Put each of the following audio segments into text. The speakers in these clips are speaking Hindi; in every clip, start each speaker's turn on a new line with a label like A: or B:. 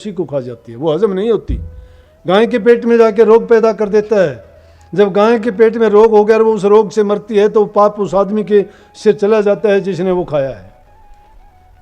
A: उसी को खा जाती है, वो हजम नहीं होती। गाय के पेट में जाके रोग पैदा कर देता है। जब गाय के पेट में रोग हो गया और वो उस रोग से मरती है तो पाप उस आदमी के सिर चला जाता है जिसने वो खाया है।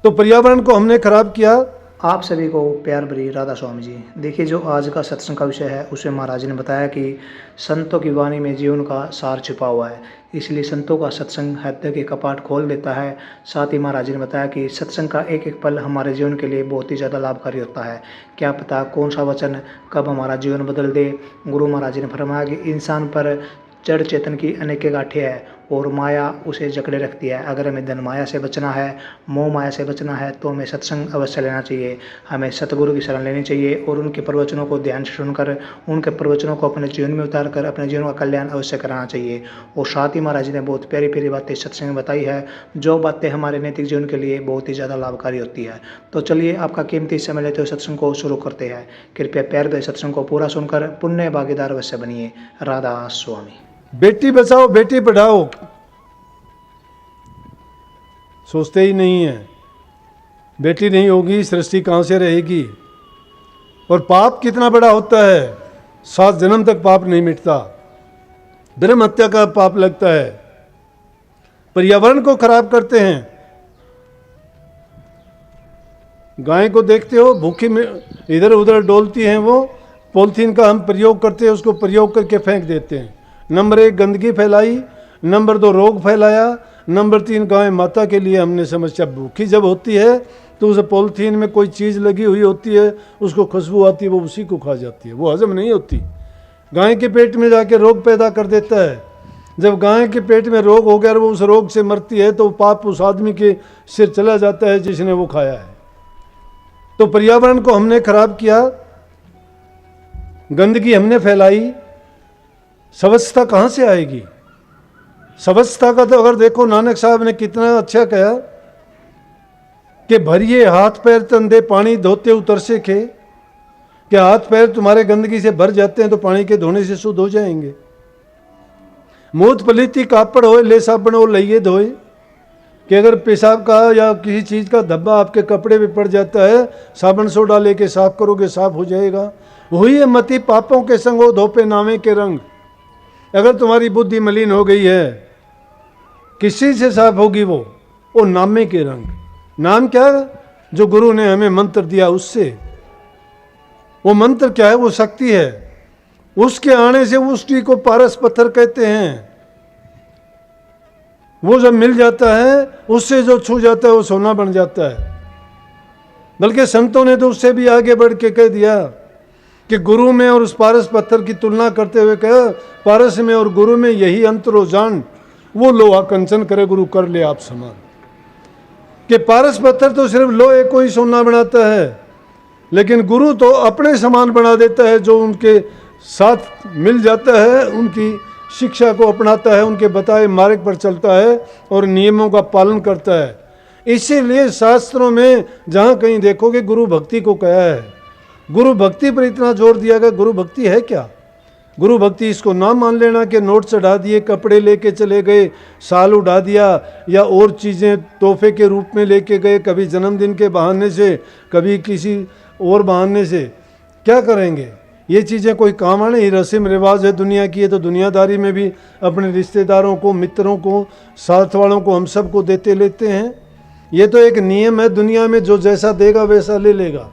A: तो पर्यावरण को हमने खराब किया।
B: आप सभी को प्यार भरी राधा स्वामी जी। देखिए, जो आज का सत्संग का विषय है उसमें महाराज ने बताया कि संतों की वाणी में जीवन का सार छिपा हुआ है, इसलिए संतों का सत्संग हृदय के कपाट खोल देता है। साथ ही महाराज ने बताया कि सत्संग का एक एक पल हमारे जीवन के लिए बहुत ही ज़्यादा लाभकारी होता है। क्या पता कौन सा वचन कब हमारा जीवन बदल दे। गुरु महाराज ने फरमाया कि इंसान पर जड़ चेतन की अनेक गांठें हैं और माया उसे जकड़े रखती है। अगर हमें धन माया से बचना है, मोह माया से बचना है, तो हमें सत्संग अवश्य लेना चाहिए। हमें सतगुरु की शरण लेनी चाहिए और उनके प्रवचनों को ध्यान से सुनकर उनके प्रवचनों को अपने जीवन में उतार कर अपने जीवन का कल्याण अवश्य कराना चाहिए। और साथ ही महाराज ने बहुत प्यारी प्यारी बातें सत्संग में बताई है, जो बातें हमारे नैतिक जीवन के लिए बहुत ही ज़्यादा लाभकारी होती है। तो चलिए, आपका कीमती समय लेते हुए सत्संग को शुरू करते हैं। कृपया प्यार भरे सत्संग को पूरा सुनकर पुण्य भागीदार अवश्य बनिए। राधा स्वामी।
A: बेटी बचाओ बेटी पढ़ाओ सोचते ही नहीं है। बेटी नहीं होगी सृष्टि कहाँ से रहेगी। और पाप कितना बड़ा होता है, 7 जन्म तक पाप नहीं मिटता। ब्रह्म हत्या का पाप लगता है। पर्यावरण को खराब करते हैं। गाय को देखते हो, भूखी में इधर उधर डोलती हैं, वो पॉलिथीन का हम प्रयोग करते हैं, उसको प्रयोग करके फेंक देते हैं। नंबर 1 गंदगी फैलाई, नंबर 2 रोग फैलाया, नंबर 3 गाय माता के लिए हमने समस्या। भूखी जब होती है तो उस पॉलिथीन में कोई चीज़ लगी हुई होती है, उसको खुशबू आती है, वो उसी को खा जाती है, वो हजम नहीं होती। गाय के पेट में जाके रोग पैदा कर देता है। जब गाय के पेट में रोग हो गया और वो उस रोग से मरती है तो पाप उस आदमी के सिर चला जाता है जिसने वो खाया है। तो पर्यावरण को हमने खराब किया, गंदगी हमने फैलाई। स्वच्छता कहाँ से आएगी। स्वच्छता का तो अगर देखो, नानक साहब ने कितना अच्छा कहा कि भरिए हाथ पैर तंदे पानी धोते उतर से खे। कि हाथ पैर तुम्हारे गंदगी से भर जाते हैं तो पानी के धोने से शुद्ध हो जाएंगे। मूत पलीती कापड़ होए ले साबण हो लइए धोए। कि अगर पेशाब का या किसी चीज़ का धब्बा आपके कपड़े पे पड़ जाता है, साबुन सोडा लेके साफ करोगे, साफ हो जाएगा। वही है मति पापों के संग हो धोपे नामे के रंग। अगर तुम्हारी बुद्धि मलिन हो गई है, किसी से साफ होगी वो नामे के रंग। नाम क्या? जो गुरु ने हमें मंत्र दिया उससे। वो मंत्र क्या है? वो शक्ति है। उसके आने से उसकी को पारस पत्थर कहते हैं। वो जब मिल जाता है, उससे जो छू जाता है वो सोना बन जाता है। बल्कि संतों ने तो उससे भी आगे बढ़ के कह दिया कि गुरु में और उस पारस पत्थर की तुलना करते हुए कहा, पारस में और गुरु में यही अंतर हो जान, वो लोहा कंचन करे गुरु कर ले आप समान। कि पारस पत्थर तो सिर्फ लोहे को ही सोना बनाता है, लेकिन गुरु तो अपने समान बना देता है। जो उनके साथ मिल जाता है, उनकी शिक्षा को अपनाता है, उनके बताए मार्ग पर चलता है और नियमों का पालन करता है। इसीलिए शास्त्रों में जहाँ कहीं देखोगे गुरु भक्ति को कहा है। गुरु भक्ति पर इतना जोर दिया गया। गुरु भक्ति है क्या? गुरु भक्ति इसको ना मान लेना कि नोट चढ़ा दिए, कपड़े लेके चले गए, साल उड़ा दिया या और चीज़ें तोहफे के रूप में लेके गए, कभी जन्मदिन के बहाने से, कभी किसी और बहाने से। क्या करेंगे? ये चीज़ें कोई काम आने? ये रस्म रिवाज है दुनिया की। है तो दुनियादारी में भी अपने रिश्तेदारों को, मित्रों को, साथ वालों को हम सबको देते लेते हैं। ये तो एक नियम है दुनिया में, जो जैसा देगा वैसा ले लेगा।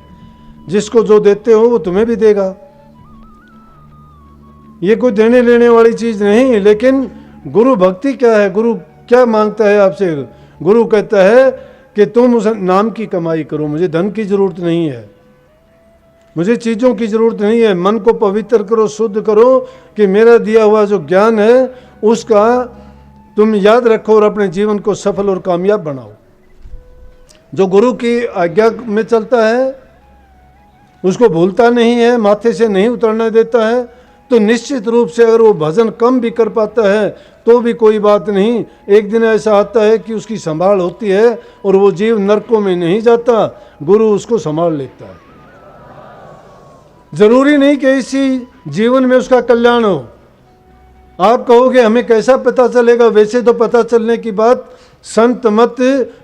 A: जिसको जो देते हो वो तुम्हें भी देगा। ये कोई देने लेने वाली चीज़ नहीं। लेकिन गुरु भक्ति क्या है? गुरु क्या मांगता है आपसे? गुरु कहता है कि तुम उस नाम की कमाई करो, मुझे धन की जरूरत नहीं है, मुझे चीज़ों की जरूरत नहीं है। मन को पवित्र करो, शुद्ध करो कि मेरा दिया हुआ जो ज्ञान है उसका तुम याद रखो और अपने जीवन को सफल और कामयाब बनाओ। जो गुरु की आज्ञा में चलता है, उसको भूलता नहीं है, माथे से नहीं उतरने देता है, तो निश्चित रूप से अगर वो भजन कम भी कर पाता है तो भी कोई बात नहीं। एक दिन ऐसा आता है कि उसकी संभाल होती है और वो जीव नरकों में नहीं जाता, गुरु उसको संभाल लेता है। जरूरी नहीं कि इसी जीवन में उसका कल्याण हो। आप कहोगे हमें कैसा पता चलेगा? वैसे तो पता चलने की बात, संत मत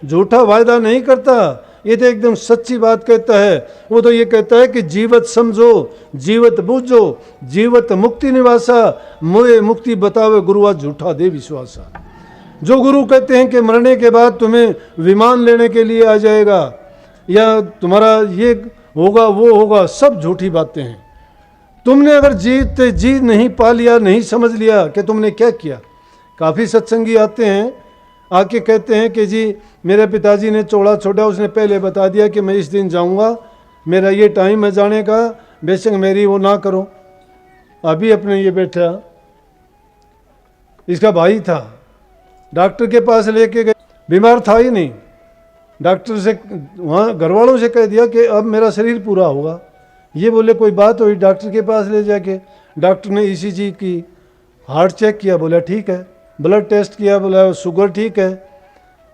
A: झूठा वायदा नहीं करता। ये तो एकदम सच्ची बात कहता है। वो तो ये कहता है कि जीवत समझो, जीवत बूझो, जीवत मुक्ति निवासा, मोए मुक्ति बतावे गुरुआ झूठा दे विश्वासा। जो गुरु कहते हैं कि मरने के बाद तुम्हें विमान लेने के लिए आ जाएगा या तुम्हारा ये होगा वो होगा, सब झूठी बातें हैं। तुमने अगर जी नहीं पा लिया, नहीं समझ लिया कि तुमने क्या किया। काफ़ी सत्संगी आते हैं, आके कहते हैं कि जी मेरे पिताजी ने चौड़ा छोड़ा, उसने पहले बता दिया कि मैं इस दिन जाऊंगा, मेरा ये टाइम है जाने का, बेशक मेरी वो ना करो। अभी अपने ये बैठा, इसका भाई था, डॉक्टर के पास लेके गए, बीमार था ही नहीं। डॉक्टर से वहाँ घर वालों से कह दिया कि अब मेरा शरीर पूरा होगा। ये बोले कोई बात हुई, डॉक्टर के पास ले जाके डॉक्टर ने ECG की, हार्ट चेक किया, बोला ठीक है, ब्लड टेस्ट किया, बोला शुगर ठीक है,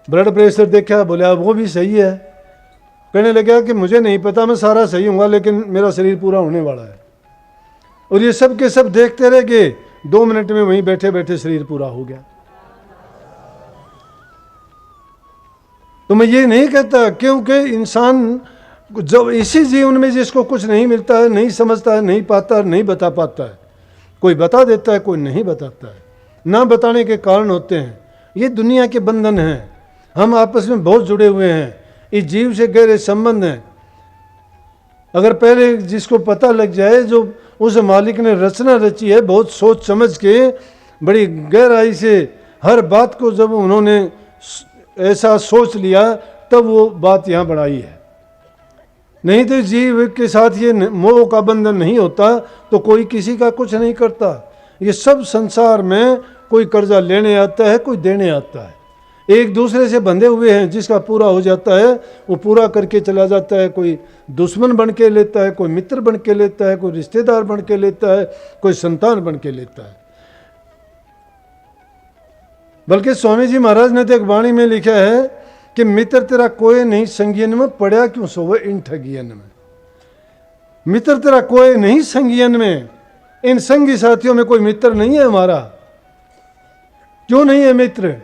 A: ब्लड प्रेशर देखा, बोला वो भी सही है। कहने लगा कि मुझे नहीं पता मैं सारा सही हूँगा, लेकिन मेरा शरीर पूरा होने वाला है। और ये सब के सब देखते रह गए, 2 मिनट में वहीं बैठे बैठे शरीर पूरा हो गया। तो मैं ये नहीं कहता, क्योंकि इंसान जब इसी जीवन में जिसको कुछ नहीं मिलता है, नहीं समझता है, नहीं पाता, नहीं बता पाता है, कोई बता देता है, कोई नहीं बताता है। ना बताने के कारण होते हैं, ये दुनिया के बंधन हैं, हम आपस में बहुत जुड़े हुए हैं, इस जीव से गहरे संबंध हैं। अगर पहले जिसको पता लग जाए, जो उस मालिक ने रचना रची है, बहुत सोच समझ के बड़ी गहराई से हर बात को जब उन्होंने ऐसा सोच लिया, तब वो बात यहाँ बढ़ाई है। नहीं तो जीव के साथ ये मोह का बंधन नहीं होता तो कोई किसी का कुछ नहीं करता। ये सब संसार में कोई कर्जा लेने आता है, कोई देने आता है, एक दूसरे से बंधे हुए हैं। जिसका पूरा हो जाता है वो पूरा करके चला जाता है, कोई दुश्मन बन के लेता है, कोई मित्र बन के लेता है, कोई रिश्तेदार बन के लेता है, कोई संतान बन के लेता है। बल्कि स्वामी जी महाराज ने तो एक वाणी में लिखा है कि मित्र तेरा कोई नहीं संगियन में, पड़ा क्यों सोवे इन ठगियन में। मित्र तेरा कोई नहीं संगियन में, इन संगी साथियों में कोई मित्र नहीं है हमारा। क्यों नहीं है मित्र?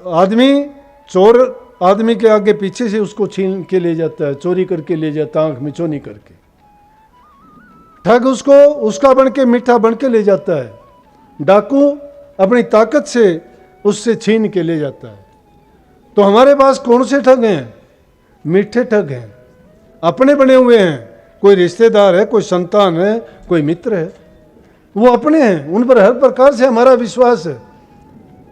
A: आदमी चोर आदमी के आगे पीछे से उसको छीन के ले जाता है, चोरी करके ले जाता है, आंख मिचौनी करके। ठग उसको उसका बन के, मीठा बन के ले जाता है। डाकू अपनी ताकत से उससे छीन के ले जाता है। तो हमारे पास कौन से ठग हैं? मीठे ठग हैं, अपने बने हुए हैं। कोई रिश्तेदार है, कोई संतान है, कोई मित्र है, वो अपने हैं, उन पर हर प्रकार से हमारा विश्वास है।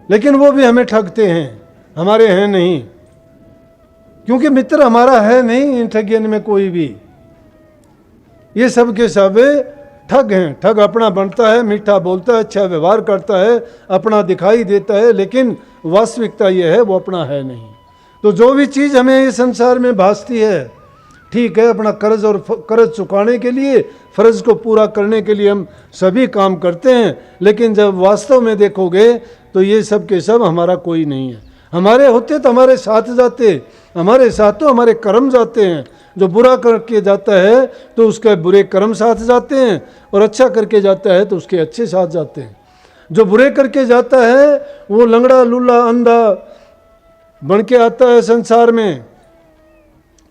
A: लेकिन वो भी हमें ठगते हैं, हमारे हैं नहीं, क्योंकि मित्र हमारा है नहीं इन ठगियन में कोई भी। ये सब के सब ठग हैं। ठग अपना बनता है, मीठा बोलता है, अच्छा व्यवहार करता है, अपना दिखाई देता है, लेकिन वास्तविकता ये है वो अपना है नहीं। तो जो भी चीज़ हमें इस संसार में भासती है, ठीक है, अपना कर्ज और कर्ज चुकाने के लिए, फर्ज को पूरा करने के लिए हम सभी काम करते हैं, लेकिन जब वास्तव में देखोगे तो ये सब के सब हमारा कोई नहीं है। हमारे होते तो हमारे साथ जाते, हमारे साथ तो हमारे कर्म जाते हैं। जो बुरा करके जाता है तो उसके बुरे कर्म साथ जाते हैं, और अच्छा करके जाता है तो उसके अच्छे साथ जाते हैं। जो बुरे करके जाता है वो लंगड़ा लूला अंधा बन के आता है संसार में,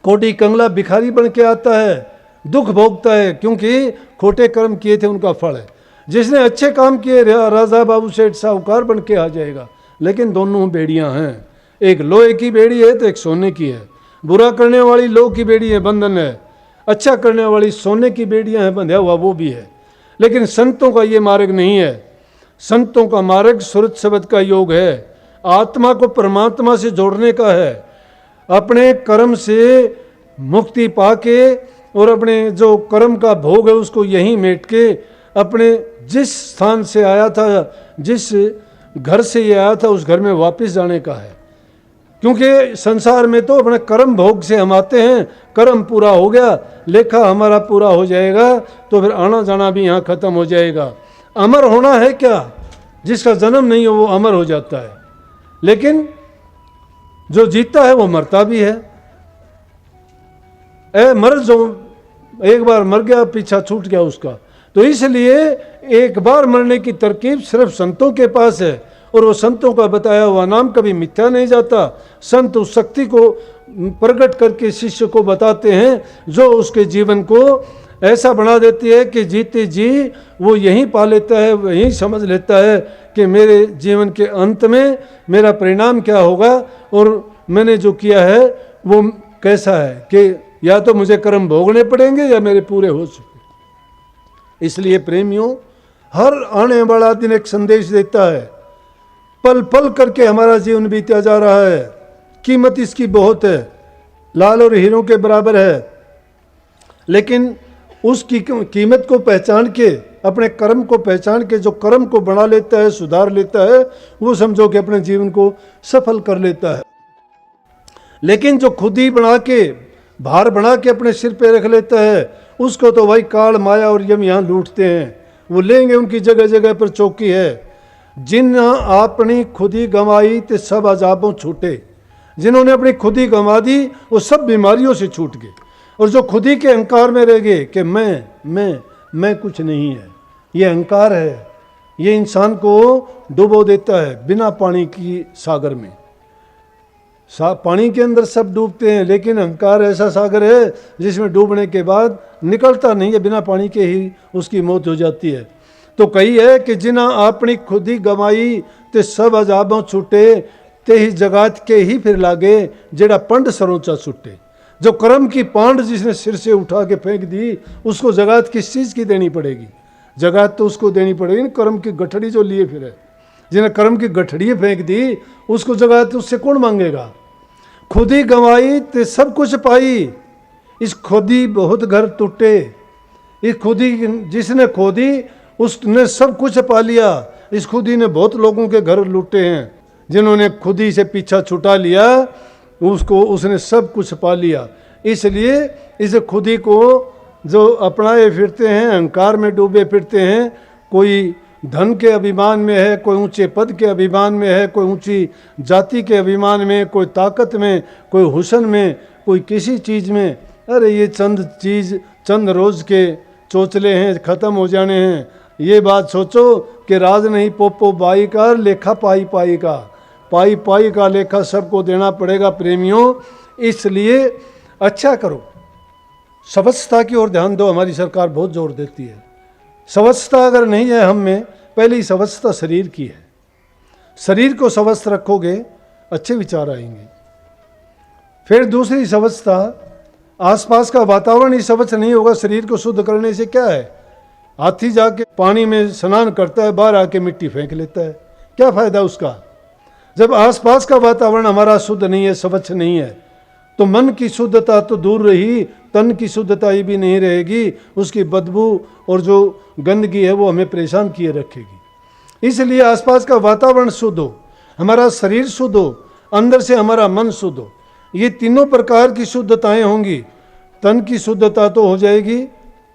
A: कोटी कंगला भिखारी बन के आता है, दुख भोगता है, क्योंकि खोटे कर्म किए थे उनका फल है। जिसने अच्छे काम किए राजा बाबू सेठ साहूकार बन के आ जाएगा। लेकिन दोनों बेड़ियां हैं, एक लोहे की बेड़ी है तो एक सोने की है। बुरा करने वाली लोहे की बेड़ी है, बंधन है, अच्छा करने वाली सोने की बेड़ियां हैं, बंधा हुआ वो भी है। लेकिन संतों का ये मार्ग नहीं है। संतों का मार्ग सुरत शब्द का योग है, आत्मा को परमात्मा से जोड़ने का है। अपने कर्म से मुक्ति पाके और अपने जो कर्म का भोग है उसको यहीं मेट के अपने जिस स्थान से आया था, जिस घर से ये आया था, उस घर में वापस जाने का है। क्योंकि संसार में तो अपने कर्म भोग से हम आते हैं, कर्म पूरा हो गया, लेखा हमारा पूरा हो जाएगा तो फिर आना जाना भी यहाँ खत्म हो जाएगा। अमर होना है क्या? जिसका जन्म नहीं हो वो अमर हो जाता है, लेकिन जो जीता है वो मरता भी है। मर्द जो एक बार मर गया, पीछा छूट गया उसका। तो इसलिए एक बार मरने की तरकीब सिर्फ संतों के पास है, और वो संतों का बताया हुआ नाम कभी मिथ्या नहीं जाता। संत उस शक्ति को प्रकट करके शिष्य को बताते हैं जो उसके जीवन को ऐसा बना देती है कि जीते जी वो यहीं पा लेता है, वहीं समझ लेता है कि मेरे जीवन के अंत में मेरा परिणाम क्या होगा और मैंने जो किया है वो कैसा है, कि या तो मुझे कर्म भोगने पड़ेंगे या मेरे पूरे हो चुके। इसलिए प्रेमियों, हर आने वाला दिन एक संदेश देता है। पल पल करके हमारा जीवन बीता जा रहा है, कीमत इसकी बहुत है, लाल और हीरों के बराबर है, लेकिन उसकी कीमत को पहचान के, अपने कर्म को पहचान के जो कर्म को बना लेता है, सुधार लेता है, वो समझो कि अपने जीवन को सफल कर लेता है। लेकिन जो खुद ही बना के, भार बना के अपने सिर पे रख लेता है, उसको तो भाई काल, माया और यम यहाँ लूटते हैं। वो लेंगे, उनकी जगह जगह पर चौकी है। जिन अपनी खुद ही गंवाई ते सब अजाबों छूटे, जिन्होंने अपनी खुद ही गंवा दी वो सब बीमारियों से छूट गए। और जो खुद ही के अहंकार में रह गए कि मैं कुछ नहीं है, ये अहंकार है, ये इंसान को डुबो देता है बिना पानी की सागर में। पानी के अंदर सब डूबते हैं, लेकिन अहंकार ऐसा सागर है जिसमें डूबने के बाद निकलता नहीं है, बिना पानी के ही उसकी मौत हो जाती है। तो कही है कि जिन्हें अपनी खुद ही गवाई ते सब अजाबों छूटे, ते ही जगात के ही फिर लागे जेड़ा पंड सरोचा छूटे। जो कर्म की पांड जिसने सिर से उठा के फेंक दी, उसको जगात किस चीज़ की देनी पड़ेगी? जगात तो उसको देनी पड़ेगी, कर्म की गठड़ी जो लिए फिर है। जिन्हें कर्म की गठड़ी फेंक दी, उसको जगात उससे कौन मांगेगा? खुद ही गंवाई ते सब कुछ पाई, इस खुदी बहुत घर टूटे। इस खुदी, जिसने खोदी उसने सब कुछ पा लिया। इस खुदी ने बहुत लोगों के घर लूटे हैं। जिन्होंने खुदी से पीछा छुटा लिया, उसको उसने सब कुछ पा लिया। इसलिए इस खुदी को जो अपनाए फिरते हैं, अहंकार में डूबे फिरते हैं, कोई धन के अभिमान में है, कोई ऊंचे पद के अभिमान में है, कोई ऊंची जाति के अभिमान में, कोई ताकत में, कोई हुस्न में, कोई किसी चीज़ में। अरे ये चंद चीज़, चंद रोज़ के चोचले हैं, ख़त्म हो जाने हैं। ये बात सोचो कि राज नहीं पोपो बाई का, लेखा पाई पाई का, पाई पाई का लेखा सबको देना पड़ेगा प्रेमियों। इसलिए अच्छा करो, स्वच्छता की ओर ध्यान दो। हमारी सरकार बहुत जोर देती है। स्वच्छता अगर नहीं है हम में, पहली स्वच्छता शरीर की है। शरीर को स्वस्थ रखोगे, अच्छे विचार आएंगे। फिर दूसरी स्वच्छता, आसपास का वातावरण ही स्वच्छ नहीं होगा, शरीर को शुद्ध करने से क्या है? हाथी जाके पानी में स्नान करता है, बाहर आके मिट्टी फेंक लेता है, क्या फायदा उसका? जब आसपास का वातावरण हमारा शुद्ध नहीं है, स्वच्छ नहीं है, तो मन की शुद्धता तो दूर रही, तन की शुद्धता ही भी नहीं रहेगी। उसकी बदबू और जो गंदगी है वो हमें परेशान किए रखेगी। इसलिए आसपास का वातावरण शुद्ध हो, हमारा शरीर शुद्ध हो, अंदर से हमारा मन शुद्ध हो, ये तीनों प्रकार की शुद्धताएं होंगी। तन की शुद्धता तो हो जाएगी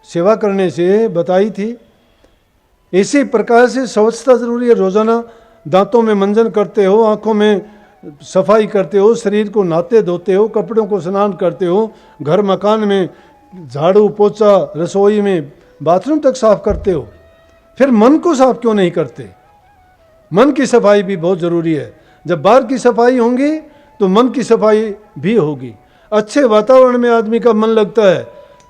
A: सेवा करने से, बताई थी। इसी प्रकार से स्वच्छता जरूरी है। रोजाना दांतों में मंजन करते हो, आंखों में सफाई करते हो, शरीर को नहाते धोते हो, कपड़ों को स्नान करते हो, घर मकान में झाड़ू पोछा, रसोई में बाथरूम तक साफ करते हो। फिर मन को साफ क्यों नहीं करते? मन की सफाई भी बहुत ज़रूरी है। जब बाहर की सफाई होंगी तो मन की सफाई भी होगी। अच्छे वातावरण में आदमी का मन लगता है।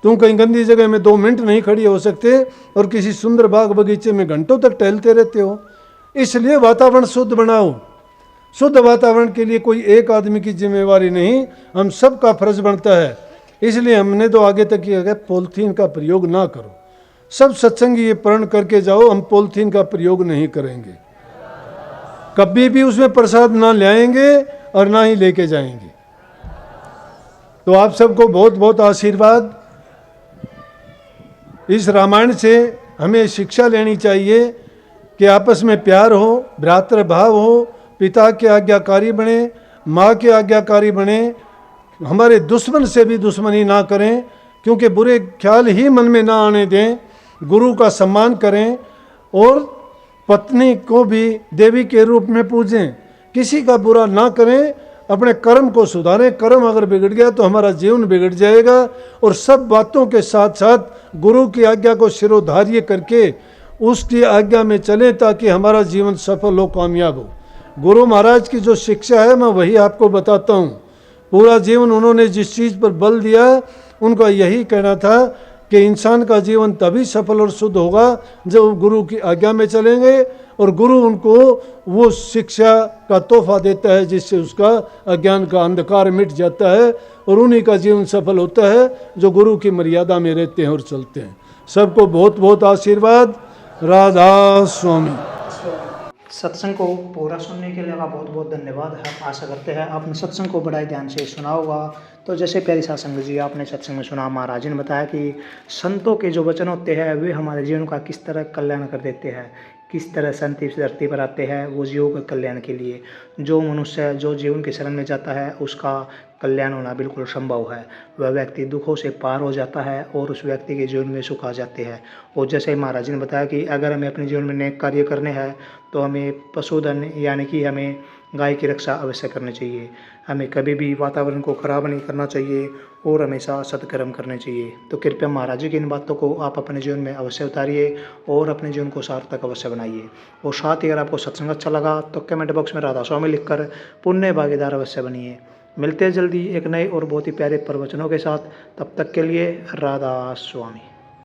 A: तुम कहीं गंदी जगह में 2 मिनट नहीं खड़ी हो सकते और किसी सुंदर बाग बगीचे में घंटों तक टहलते रहते हो। इसलिए वातावरण शुद्ध बनाओ। शुद्ध वातावरण के लिए कोई एक आदमी की जिम्मेवारी नहीं, हम सब का फर्ज बनता है। इसलिए हमने तो आगे तक किया गया, पॉलीथीन का प्रयोग ना करो। सब सत्संगी ये प्रण करके जाओ, हम पॉलीथीन का प्रयोग नहीं करेंगे, कभी भी उसमें प्रसाद ना लाएंगे और ना ही लेके जाएंगे। तो आप सबको बहुत बहुत आशीर्वाद। इस रामायण से हमें शिक्षा लेनी चाहिए कि आपस में प्यार हो, भ्रातृ भाव हो, पिता के आज्ञाकारी बने, माँ के आज्ञाकारी बने, हमारे दुश्मन से भी दुश्मनी ना करें, क्योंकि बुरे ख्याल ही मन में ना आने दें, गुरु का सम्मान करें और पत्नी को भी देवी के रूप में पूजें, किसी का बुरा ना करें, अपने कर्म को सुधारें। कर्म अगर बिगड़ गया तो हमारा जीवन बिगड़ जाएगा। और सब बातों के साथ साथ गुरु की आज्ञा को शिरोधार्य करके उसकी आज्ञा में चलें ताकि हमारा जीवन सफल हो, कामयाब हो। गुरु महाराज की जो शिक्षा है मैं वही आपको बताता हूँ। पूरा जीवन उन्होंने जिस चीज़ पर बल दिया उनका यही कहना था कि इंसान का जीवन तभी सफल और शुद्ध होगा जब वो गुरु की आज्ञा में चलेंगे और गुरु उनको वो शिक्षा का तोहफा देता है जिससे उसका अज्ञान का अंधकार मिट जाता है और उन्हीं का जीवन सफल होता है जो गुरु की मर्यादा में रहते हैं और चलते हैं। सबको बहुत बहुत आशीर्वाद। राधा स्वामी।
B: सत्संग को पूरा सुनने के लिए आपका बहुत बहुत धन्यवाद है। आशा करते हैं आपने सत्संग को बड़े ध्यान से सुना होगा। तो जैसे प्यारी साध संगत जी आपने सत्संग में सुना, महाराज जी ने बताया कि संतों के जो वचन होते हैं वे हमारे जीवन का किस तरह कल्याण कर देते हैं, किस तरह संत इस धरती पर आते हैं वो जीवों के कल्याण के लिए। जो मनुष्य जो जीवन के शरण में जाता है उसका कल्याण होना बिल्कुल संभव है। वह व्यक्ति दुखों से पार हो जाता है और उस व्यक्ति के जीवन में सुख आ जाते हैं। और जैसे महाराज जी ने बताया कि अगर हमें अपने जीवन में नेक कार्य करने हैं तो हमें पशुधन यानी कि हमें गाय की रक्षा अवश्य करनी चाहिए। हमें कभी भी वातावरण को खराब नहीं करना चाहिए और हमेशा सत्कर्म करने चाहिए। तो कृपया महाराज जी की इन बातों को आप अपने जीवन में अवश्य उतारिए और अपने जीवन को सार्थक अवश्य बनाइए। और साथ ही अगर आपको सत्संग अच्छा लगा तो कमेंट बॉक्स में राधा स्वामी लिखकर पुण्य भागीदार अवश्य बनिए। मिलते हैं जल्दी एक नए और बहुत ही प्यारे प्रवचनों के साथ। तब तक के लिए राधा स्वामी।